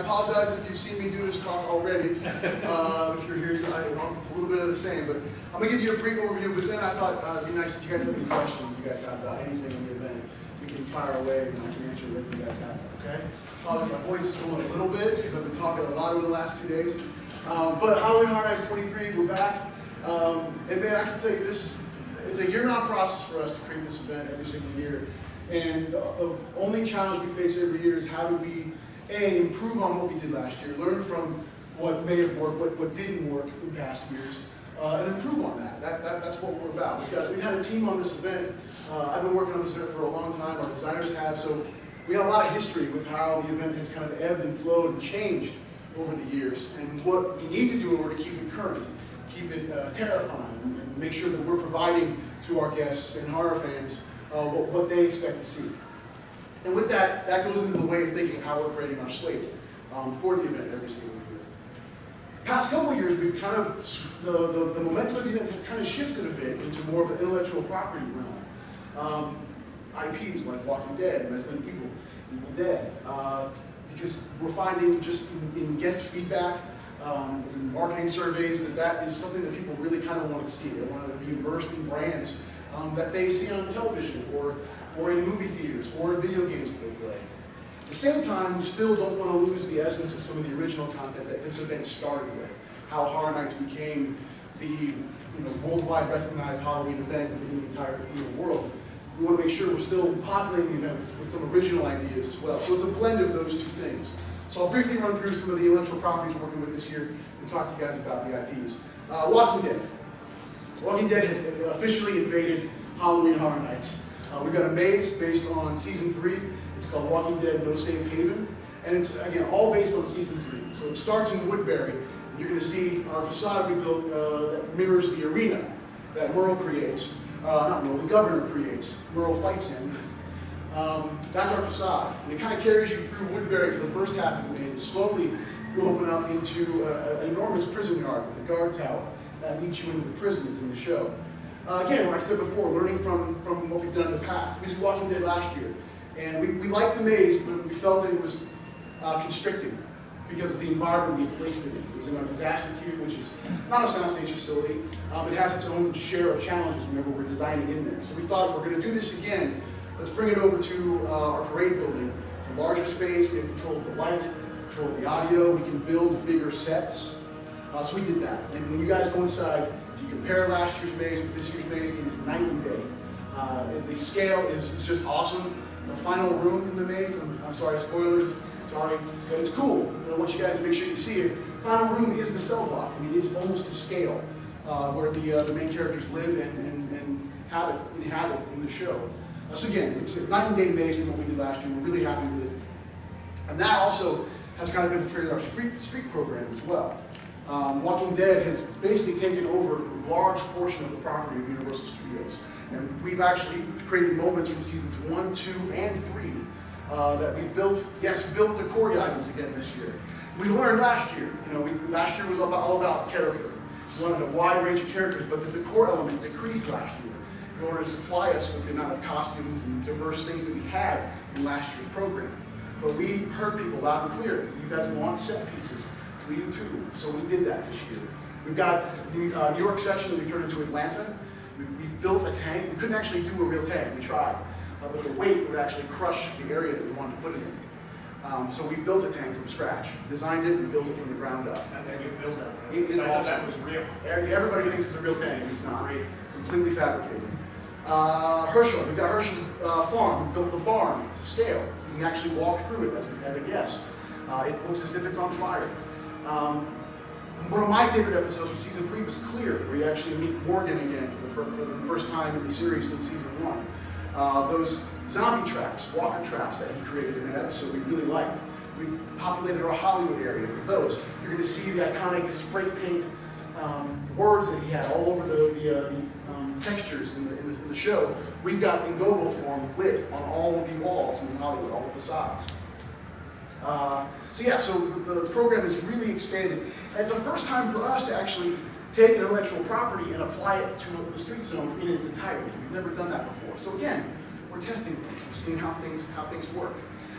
apologize if you've seen me do this talk already. If you're here, it's a little bit of the same. But I'm going to give you a brief overview, but then I thought it'd be nice if you guys have any questions you guys have about anything in the event. We can fire away and I can answer whatever you guys have, okay? My voice is going a little bit because I've been talking a lot over the last 2 days. But Halloween Horror Nights 23, we're back. And man, I can tell you this, it's a year-round process for us to create this event every single year. And the only challenge we face every year is how do we, A, improve on what we did last year, learn from what may have worked, what didn't work in past years, and improve on that. That's what we're about. We've had a team on this event. I've been working on this event for a long time. Our designers have. So we got a lot of history with how the event has kind of ebbed and flowed and changed over the years, and what we need to do in order to keep it current, keep it terrifying, and make sure that we're providing to our guests and horror fans what they expect to see. And with that, that goes into the way of thinking of how we're creating our slate for the event every single year. Past couple of years, we've kind of, the momentum of the event has kind of shifted a bit into more of the intellectual property realm. IPs like Walking Dead, Resident Evil, Evil Dead, because we're finding just in guest feedback, in marketing surveys, that is something that people really kind of want to see. They want to be immersed in brands that they see on television or in movie theaters or in video games that they play. At the same time, we still don't want to lose the essence of some of the original content that this event started with, how Horror Nights became the worldwide recognized Halloween event within the entire world. We want to make sure we're still populating the event with some original ideas as well. So it's a blend of those two things. So I'll briefly run through some of the intellectual properties we're working with this year and talk to you guys about the IPs. Walking Dead. Walking Dead has officially invaded Halloween Horror Nights. We've got a maze based on Season 3. It's called Walking Dead No Safe Haven. And it's, again, all based on Season 3. So it starts in Woodbury. And you're going to see our facade we built that mirrors the arena that Merle creates. Not Merle, the governor creates. Merle fights him. That's our facade. And it kind of carries you through Woodbury for the first half of the maze. And slowly you open up into an enormous prison yard with a guard tower that leads you into the prisons in the show. Again, like I said before, learning from what we've done in the past. We did Walking Dead last year. And we liked the maze, but we felt that it was constricting because of the environment we had placed it in. It was in our disaster cube, which is not a soundstage facility. It has its own share of challenges whenever we're designing in there. So we thought if we're going to do this again, let's bring it over to our parade building. It's a larger space. We have control of the light, control of the audio. We can build bigger sets. So we did that. And when you guys go inside, if you compare last year's maze with this year's maze, it is night and day. The scale is just awesome. The final room in the maze, I'm sorry, spoilers, sorry, but it's cool. I want you guys to make sure you see it. Final room is the cell block. I mean, it's almost to scale where the main characters live and inhabit in the show. So again, it's a night and day maze than what we did last year. We're really happy with it. And that also has kind of infiltrated our street program as well. Walking Dead has basically taken over a large portion of the property of Universal Studios. And we've actually created moments from seasons 1, 2, and 3 that we built. Yes, we built decor items again this year. We learned last year. Last year was all about character. We wanted a wide range of characters, but the decor element decreased last year in order to supply us with the amount of costumes and diverse things that we had in last year's program. But we heard people loud and clear. You guys want set pieces. We do too. So we did that this year. We've got the New York section that we turned into Atlanta. We built a tank. We couldn't actually do a real tank. We tried. But the weight would actually crush the area that we wanted to put it in. So we built a tank from scratch. Designed it and built it from the ground up. And then you build it. It is awesome. That was real. Everybody thinks it's a real tank. It's not. Completely fabricated. Herschel. We've got Herschel's farm. We built the barn to scale. You can actually walk through it as a guest. It looks as if it's on fire. One of my favorite episodes from season 3 was Clear, where you actually meet Morgan again for the first time in the series since season 1. Those zombie traps, walker traps that he created in that episode we really liked. We've populated our Hollywood area with those. You're going to see the iconic spray paint words that he had all over the textures in the show. We've got in go-go form lit on all of the walls in Hollywood, all the facades. So the program is really expanded. And it's the first time for us to actually take an intellectual property and apply it to the street zone in its entirety. We've never done that before. So again, we're testing things. We're seeing how things work.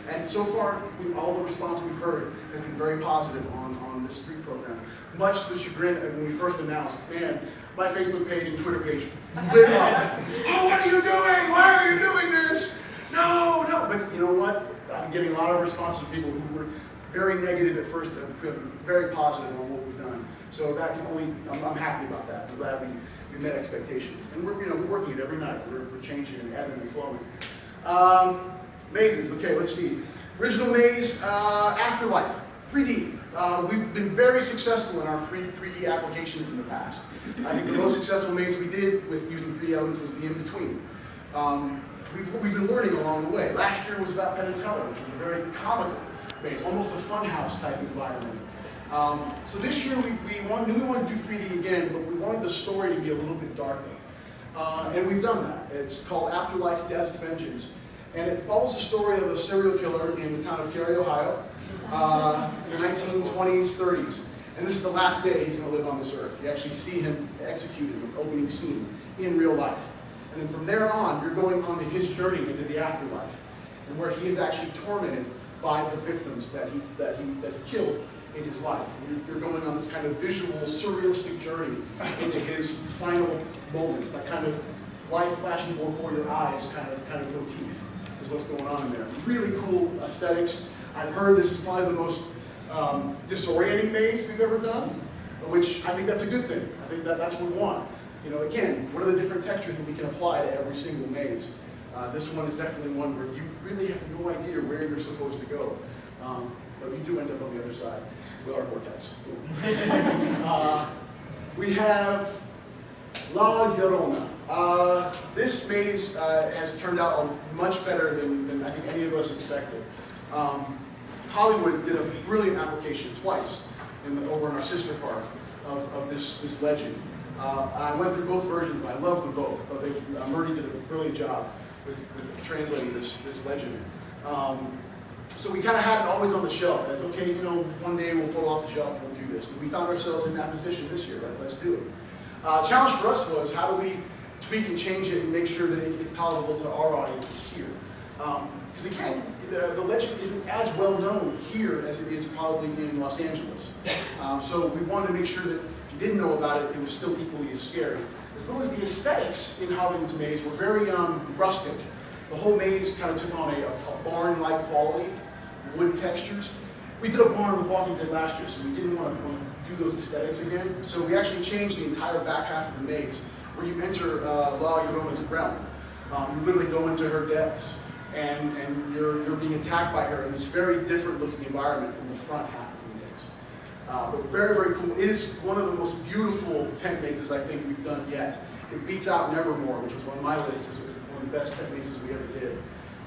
And so far, all the response we've heard has been very positive on this street program. Much to the chagrin when we first announced, man, my Facebook page and Twitter page lit up. Oh, what are you doing? Why are you doing this? No. But you know what? I'm getting a lot of responses from people who were very negative at first and very positive on what we've done. So that can only, I'm happy about that. I'm glad we met expectations. And we're working it every night. We're changing and adding and flowing. Mazes, okay, let's see. Original maze, Afterlife, 3D. We've been very successful in our 3D applications in the past. I think the most successful maze we did with using 3D elements was the in-between. We've been learning along the way. Last year was about Penn and Teller, which was a very comical maze, almost a funhouse type environment. So this year we wanted to do 3D again, but we wanted the story to be a little bit darker. And we've done that. It's called Afterlife, Death's Vengeance. And it follows the story of a serial killer in the town of Cary, Ohio, in the 1920s, 30s. And this is the last day he's going to live on this earth. You actually see him executed in the opening scene in real life. And then from there on, you're going on to his journey into the afterlife, and where he is actually tormented by the victims that he killed in his life. And you're going on this kind of visual, surrealistic journey into his final moments, that kind of life flashing before your eyes kind of motif is what's going on in there. Really cool aesthetics. I've heard this is probably the most disorienting maze we've ever done, which I think that's a good thing. I think that's what we want. Again, what are the different textures that we can apply to every single maze? This one is definitely one where you really have no idea where you're supposed to go. But we do end up on the other side with our vortex. We have La Llorona. This maze has turned out much better than I think any of us expected. Hollywood did a brilliant application twice over in our sister park of this legend. I went through both versions and I loved them both. I thought Murdy did a brilliant job with translating this legend. So we kind of had it always on the shelf. As okay, one day we'll pull it off the shelf and we'll do this. And we found ourselves in that position this year. Let's do it. Challenge for us was how do we tweak and change it and make sure that it's palatable to our audiences here. Because again, the legend isn't as well known here as it is probably in Los Angeles. So we wanted to make sure that if you didn't know about it, it was still equally as scary. As well as the aesthetics in Hollywood's maze were very rustic. The whole maze kind of took on a barn-like quality, wood textures. We did a barn with Walking Dead last year, so we didn't want to do those aesthetics again. So we actually changed the entire back half of the maze, where you enter La Llorona's realm. You literally go into her depths, and you're being attacked by her in this very different looking environment from the front half of the maze. But very, very cool. It is one of the most beautiful tent mazes I think we've done yet. It beats out Nevermore, which was one of my lists. It was one of the best tent mazes we ever did.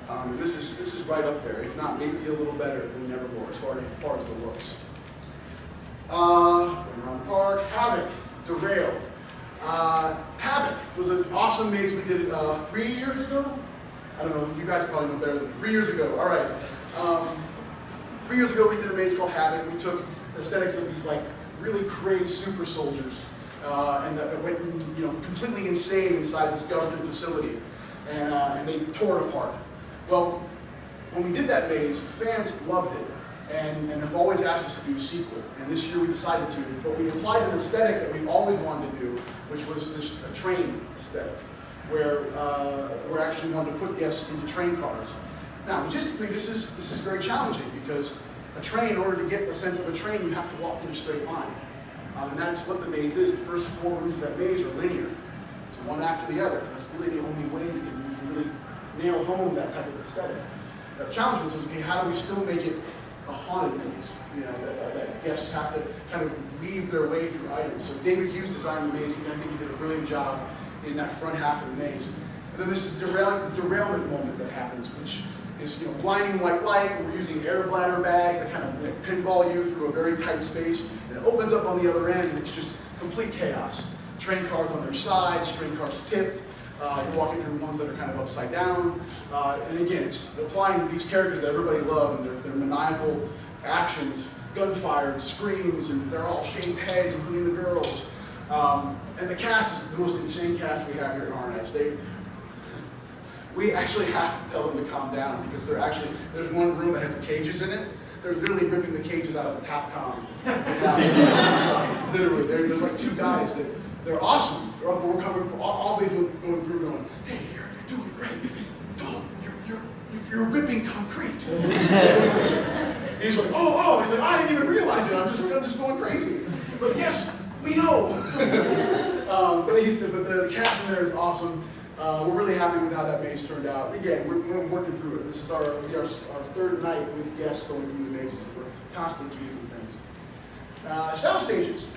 And this is right up there, if not maybe a little better than Nevermore as far as the looks. Around Park, Havoc, Derailed. Havoc was an awesome maze we did 3 years ago. I don't know, you guys probably know better than 3 years ago. All right. 3 years ago we did a maze called Havoc. We took aesthetics of these like really crazy super soldiers and that went completely insane inside this government facility, and they tore it apart. Well, when we did that maze, fans loved it and have always asked us to do a sequel. And this year we decided to, but we applied an aesthetic that we've always wanted to do, which was a train aesthetic, where we're actually wanting to put guests into train cars. Now, logistically, this is very challenging because a train, in order to get a sense of a train, you have to walk in a straight line. And that's what the maze is. The first 4 rooms of that maze are linear. It's one after the other. That's really the only way you can really nail home that type of aesthetic. The challenge was, okay, how do we still make it a haunted maze? That guests have to kind of weave their way through items. So David Hughes designed the maze, and I think he did a brilliant job in that front half of the maze. And then this is the derailment moment that happens, which is blinding white light. We're using air bladder bags that kind of pinball you through a very tight space. And it opens up on the other end, and it's just complete chaos. Train cars on their sides, train cars tipped. You're walking through ones that are kind of upside down. And again, it's applying these characters that everybody loves and their maniacal actions, gunfire and screams, and they're all shaved heads, including the girls. And the cast is the most insane cast we have here at RNS. we actually have to tell them to calm down because there's one room that has cages in it. They're literally ripping the cages out of the Tapcom. Literally, there's like 2 guys that they're awesome. We're coming all the way going through going, hey, you're doing great. Don't, you're ripping concrete. And he's like, oh, he's like, I didn't even realize it. I'm just going crazy. But yes, we know. but the cast in there is awesome. We're really happy with how that maze turned out. Again, we're working through it. This is our 3rd night with guests going through the mazes. We're constantly tweaking things. Sound stages.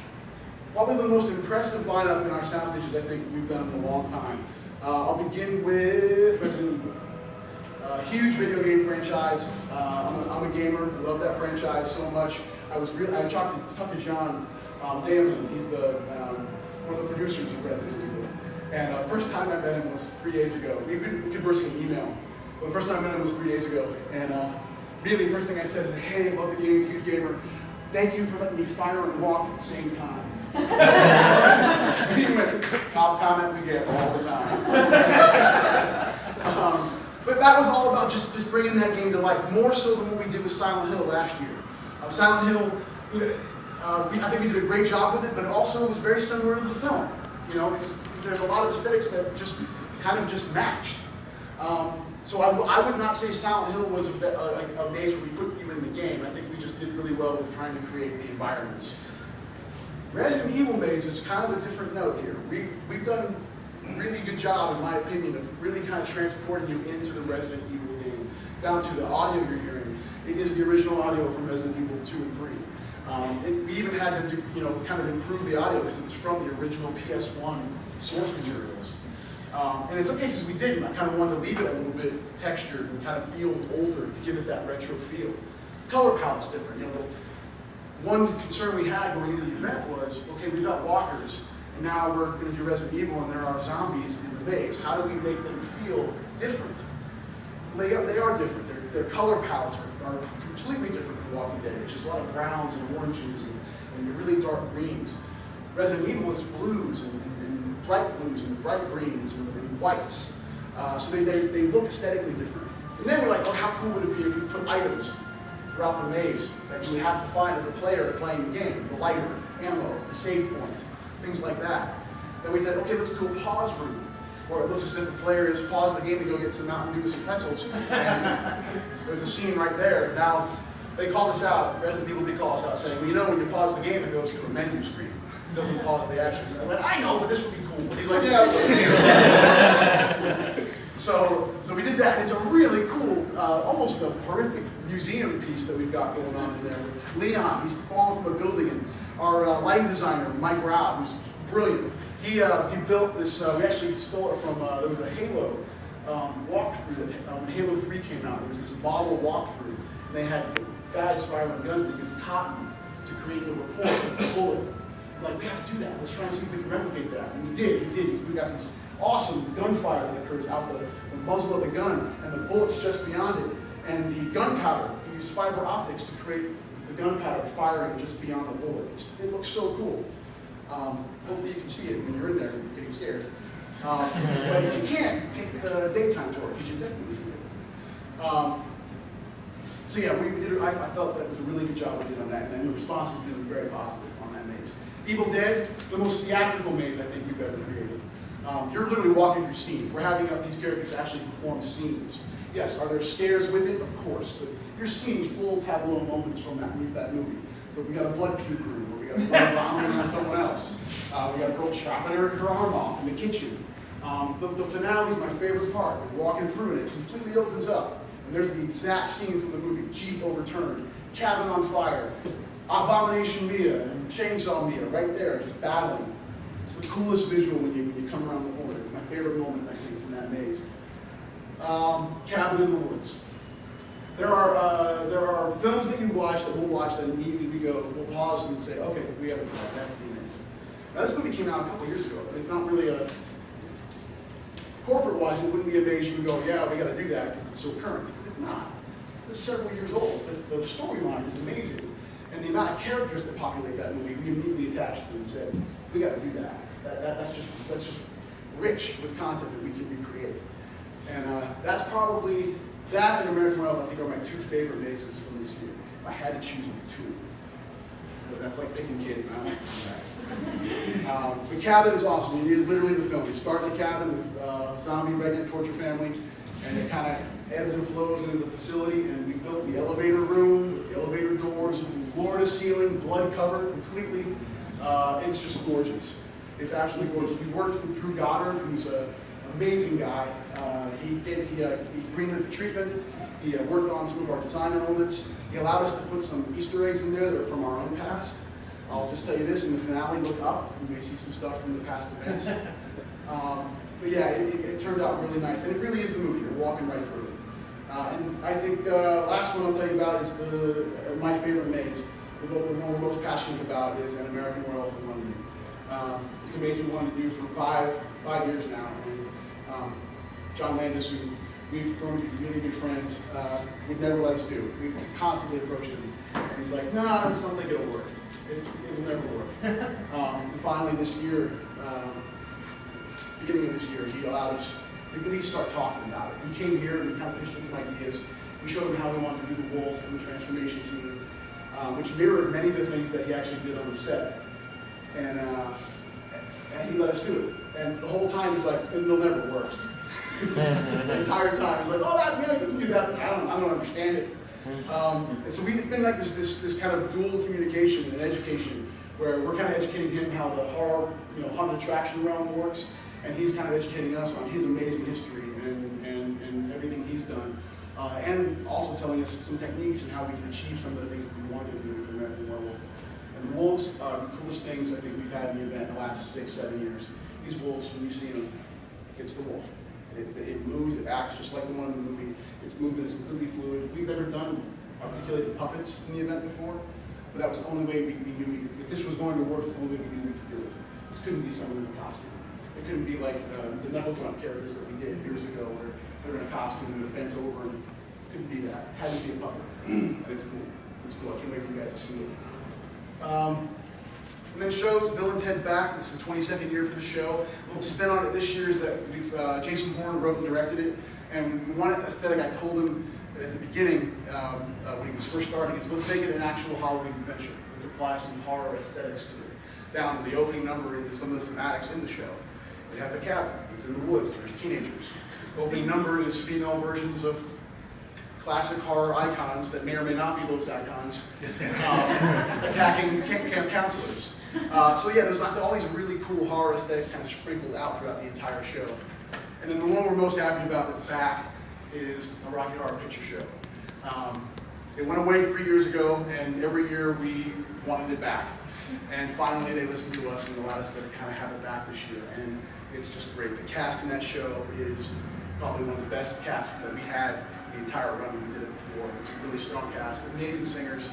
Probably the most impressive lineup in our sound stages I think we've done in a long time. I'll begin with Resident Evil. Huge video game franchise. I'm a gamer. I love that franchise so much. I talked to John Damon. He's one of the producers of Resident Evil. And first time I met him was 3 days ago. We've been conversing in email. But the first time I met him was 3 days ago. And really, the first thing I said is, hey, I love the games, huge gamer. Thank you for letting me fire and walk at the same time. And he went, top comment we get all the time. But that was all about just bringing that game to life, more so than what we did with Silent Hill last year. Silent Hill, I think we did a great job with it, but it also was very similar to the film, because there's a lot of aesthetics that just kind of just matched. So I would not say Silent Hill was a maze where we put you in the game. I think we just did really well with trying to create the environments. Resident Evil maze is kind of a different note here. We've done a really good job, in my opinion, of really kind of transporting you into the Resident Evil game, down to the audio you're hearing. It is the original audio from Resident Evil 2 and 3. We even had to do, kind of improve the audio because it was from the original PS1 source materials. And in some cases we didn't. I kind of wanted to leave it a little bit textured and kind of feel older to give it that retro feel. Color palette's different. One concern we had going into the event was, okay, we've got walkers, and now we're going to do Resident Evil, and there are zombies in the maze. How do we make them feel different? They are different. Their color palettes are completely different from Walking Dead, which is a lot of browns and oranges and really dark greens. Resident Evil is blues and bright blues and bright greens and whites. So they look aesthetically different. And then we're like, how cool would it be if we put items throughout the maze that you would have to find as a player playing the game? The lighter, ammo, the save point, things like that. Then we said, okay, let's do a pause room. Or it looks as if the player has paused the game to go get some Mountain Dew and pretzels. And there's a scene right there. Now, they called us out, Resident Evil did call us out, saying, well, when you pause the game, it goes to a menu screen. It doesn't pause the action. I went, I know, but this would be cool. And he's like, yeah, So we did that. It's a really cool, almost a horrific museum piece that we've got going on in there. Leon, he's fallen from a building, and our lighting designer, Mike Rao, who's brilliant, he built this, we actually stole it from, there was a Halo walkthrough that, when Halo 3 came out, there was this model walkthrough, and they had guys firing guns, they used cotton to create the report, the bullet. Like, we have to do that, let's try and see if we can replicate that. And we did. We got this awesome gunfire that occurs out the muzzle of the gun, and the bullet's just beyond it. And the gunpowder, we used fiber optics to create the gunpowder firing just beyond the bullet. It looks so cool. Hopefully you can see it when you're in there and you're getting scared. But if you can't, take the daytime tour, because you definitely see it. So yeah, we did. I felt that was a really good job we did on that, and the response has been very positive on that maze. Evil Dead, the most theatrical maze I think we've ever created. You're literally walking through scenes. We're having these characters actually perform scenes. Yes, are there scares with it? Of course, but you're seeing full tableau moments from that movie. So we got a blood puke room, where we got a blood vomiting on someone else. We got a girl chopping her arm off in the kitchen. The finale is my favorite part. We're walking through and it completely opens up. And there's the exact scene from the movie, Jeep overturned, cabin on fire, Abomination Mia and Chainsaw Mia right there, just battling. It's the coolest visual when you come around the corner. It's my favorite moment, I think, from that maze. Cabin in the Woods. There are films that you watch that we'll watch that immediately we'll pause and say, okay, we have to do that. That's the maze. Now this movie came out a couple years ago. It's not really a corporate-wise, it wouldn't be a maze you would go, yeah, we got to do that because it's so current. Because it's not. It's several years old. The storyline is amazing. And the amount of characters that populate that movie, we immediately attached to it and said, we got to do that. That's just rich with content that we can recreate. And that's probably, that and American Rail, I think, are my two favorite mazes from this year. If I had to choose two. But that's like picking kids, and I don't like that. The cabin is awesome. It is literally the film. You start in the cabin with zombie redneck torture family, and it kind of ebbs and flows into the facility, and we built the elevator room, with the elevator doors, floor to ceiling, blood covered completely. It's just gorgeous. It's absolutely gorgeous. We worked with Drew Goddard, who's an amazing guy. He greenlit the treatment. He worked on some of our design elements. He allowed us to put some Easter eggs in there that are from our own past. I'll just tell you this, in the finale, look up. You may see some stuff from the past events. But yeah, it turned out really nice. And it really is the movie. You're walking right through it. And I think last one I'll tell you about is my favorite maze. The one we're most passionate about is An American Werewolf in London. It's a maze we wanted to do for five years now. And John Landis, who we've grown to be really good friends, would never let us do. We constantly approached him. And he's like, no, I just don't think it'll work. It'll never work. And finally this year, beginning of this year, he allowed us to at least start talking about it. He came here and we kind of pitched him some ideas. We showed him how we wanted to do the wolf and the transformation scene, which mirrored many of the things that he actually did on the set. And he let us do it. And the whole time he's like, it'll never work. The entire time he's like, oh, yeah, you can do that. I don't understand it. And so it's been like this kind of dual communication and education, where we're kind of educating him how the horror, haunted attraction realm works, and he's kind of educating us on his amazing history and everything he's done, and also telling us some techniques and how we can achieve some of the things that we wanted to do with American Werewolf. And the wolves are the coolest things I think we've had in the event in the last 6-7 years. These wolves, when you see them, it's the wolf. It moves, it acts just like the one in the movie. Its movement is completely fluid. We've never done articulated puppets in the event before, but that was the only way we knew if this was going to work, it's the only way we knew we could do it. This couldn't be someone in a costume. It couldn't be like the knuckle jump characters that we did years ago, where they're in a costume and they're bent over, and it couldn't be that. It had to be a puppet. And it's cool. It's cool. I can't wait for you guys to see it. And then shows, Bill and Ted's Back. This is the 22nd year for the show. A little spin on it this year is that Jason Horn wrote and directed it. And one aesthetic I told him at the beginning, when he was first starting, is let's make it an actual Halloween adventure. Let's apply some horror aesthetics to it. Down to the opening number into some of the thematics in the show. It has a cabin. It's in the woods. There's teenagers. Opening number is female versions of classic horror icons that may or may not be those icons, attacking camp counselors. So yeah, there's all these really cool horror aesthetics kind of sprinkled out throughout the entire show. And then the one we're most happy about that's back is a Rocky Horror Picture Show. It went away 3 years ago, and every year we wanted it back. And finally they listened to us and allowed us to kind of have it back this year. And it's just great. The cast in that show is probably one of the best casts that we had the entire run when we did it before. It's a really strong cast, amazing singers,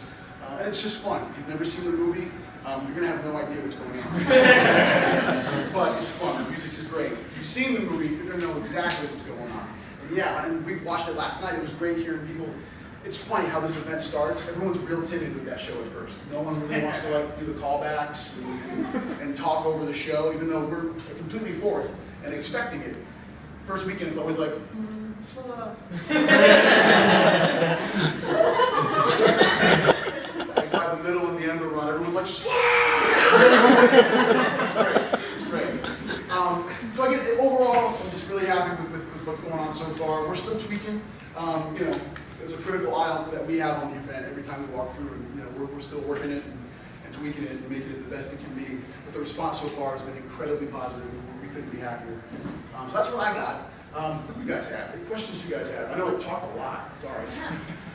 and it's just fun. If you've never seen the movie, you're going to have no idea what's going on. But it's fun. The music is great. If you've seen the movie, you're going to know exactly what's going on. And yeah, and we watched it last night. It was great hearing people. It's funny how this event starts. Everyone's real timid with that show at first. No one really wants to do the callbacks and talk over the show, even though we're completely for it and expecting it. First weekend, it's always like, slow up. Like by the middle and the end of the run, everyone's like, slow! It's great. It's great. So again, overall, I'm just really happy with what's going on so far. We're still tweaking. There's a critical eye that we have on the event every time we walk through, and we're still working it and tweaking it and making it the best it can be. But the response so far has been incredibly positive. We couldn't be happier. So that's what I got. What do you guys have? Any questions you guys have? I know I talk a lot. Sorry.